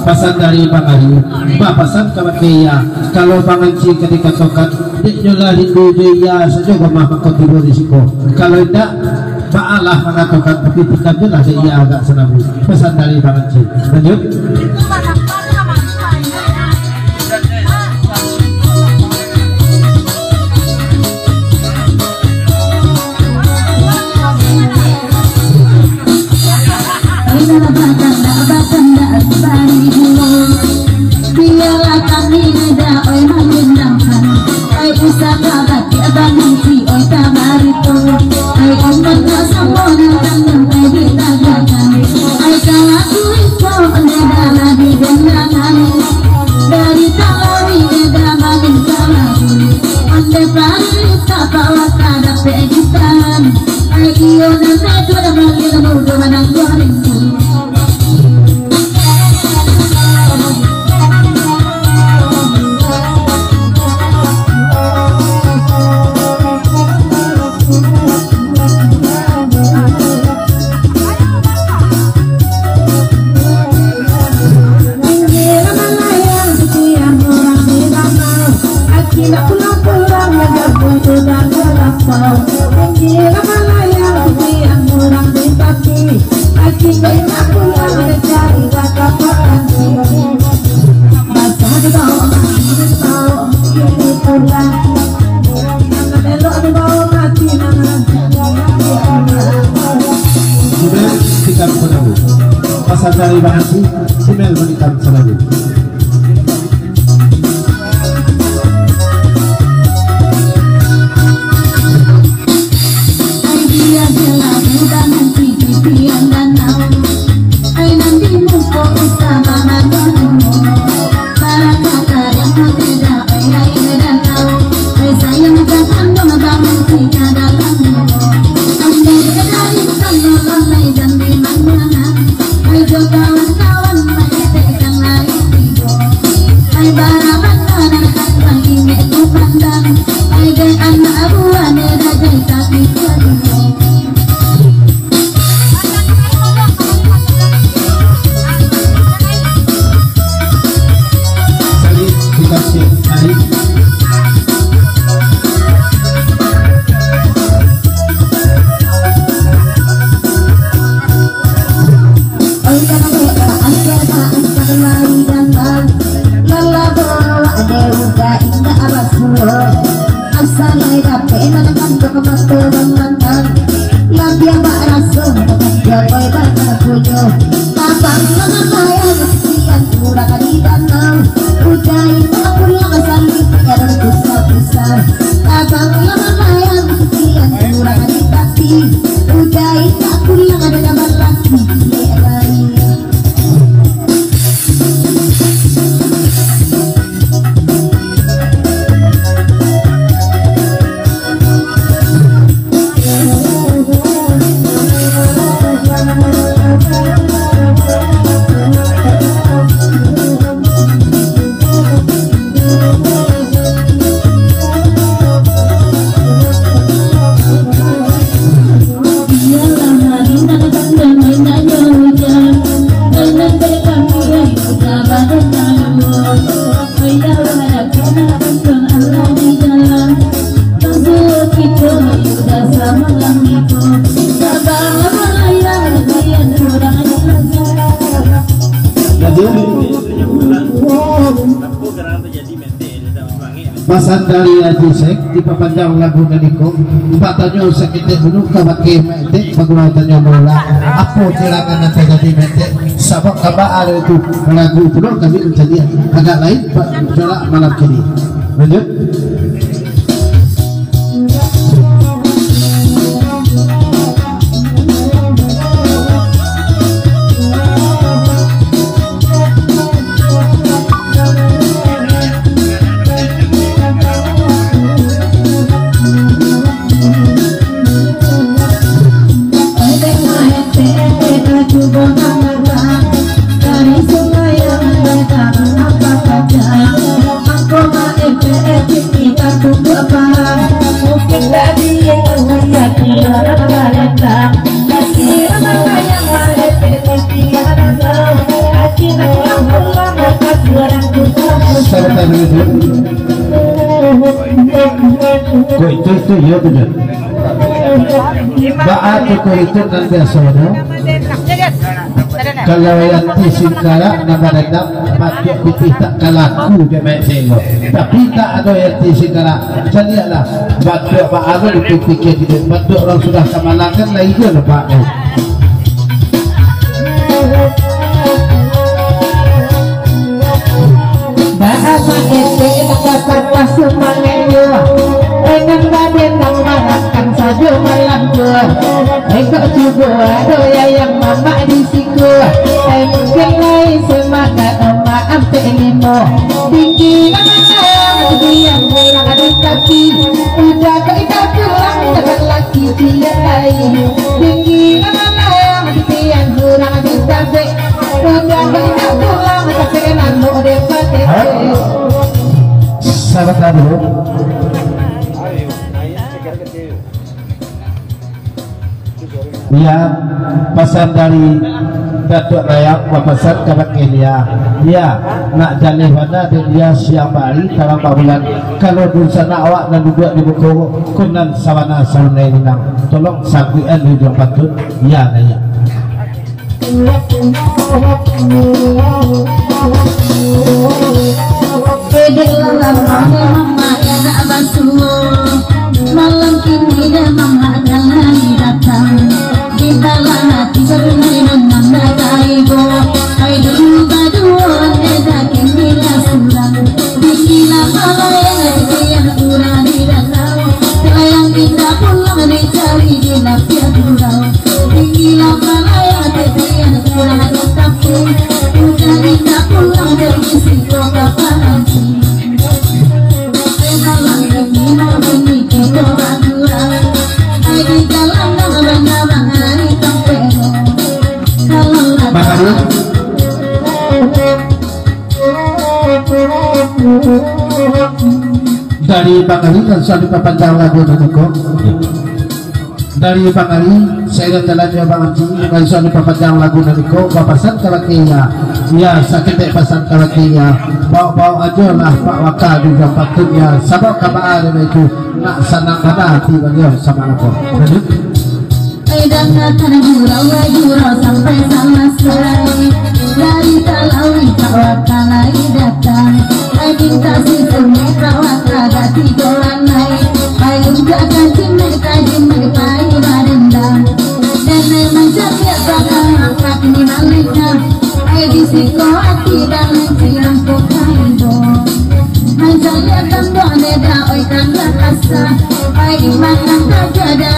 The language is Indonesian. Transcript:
Pasan dari pangali, pasan kawan dia. Kalau panganci ketika tokat, dia lari dia saja mah kau risiko. Kalau tidak, baalah mengatokan begitu lah dia agak senang. Pesan dari panganci. Lanjut. Biarlah kami neda oi menyenangkan, oi usah kabat ya bangun si oi kabar itu, oi umat semua datang oi ditagakan, oi kalau itu neda lagi dengangan, dari talari neda makin talari, ande pari tak bawa kada pegitan, oi iyo nade sudah makin muda menang goreng. Pasal dari bahasi, simel menikam selalu. Pasan dari Ajisek di papanjang lagu naniko batanyo sakit gunung kabake mete pagulatan mula apo silakan nanti jadi mete sabak kabar itu lagu itu kami menjadi agak lain Pak coba malam kini lanjut. Itu ya benar. Baat itu kan biasa kalau yang tisingkara nama redam pakai putih tak kalaku dia main tengok tapi tak ada yang tisingkara jadilah batuk baharu dipikir tidak batuk orang sudah kemalangan lagi dia lepas bahasa ete dapat pasuk mangenyo dengan badan yang marahkan saja malam tua ekok cuba doya yang mama di siku mungkin lain semangat maaf limo tinggi nama yang kurang ada kaki udah kita pulang dengan laki dia lain tinggi nama yang kurang ada kaki udah kita pulang tapi nanu depan sahabat radio dia pesan dari Datuk Rayak pesan kepada dia nak jalih pada dia siang hari dalam bulan kalau di sana awak dan duduk di buku kunan sawana sawana ini tolong saguan di dalam patut ya naya malam kini dah mama dan hari datang di dalam hati sebenarnya nanda kaibo hai dulu baduan eda kini lah sulang dikila balai yang kurang di dalam sayang kita pulang dicari di lapia durau dikila balai yang kurang di kampung udah kita pulang dari situ kapan dari Bangari kan suatu papanjang lagu naniko dari Bangari saya telah jawab kan suatu papanjang lagu naniko papasan kalakinya ya sakit pasan kalakinya bawa aja lah Pak Waka juga patutnya sabab kabar itu nak senang hati bagi sama aku dan datang jurau sampai selesai dari Talawi Kawaka lagi datang Adik kasih semua Kawaka gati golan naik Ayo jaga cimek kajimek pai barendang dan memang jadinya bakal angkat ni malika Ayo disiko hati dan siang kokaibo Ayo jaya tanda neda oi tanda kasa Ayo makan kaja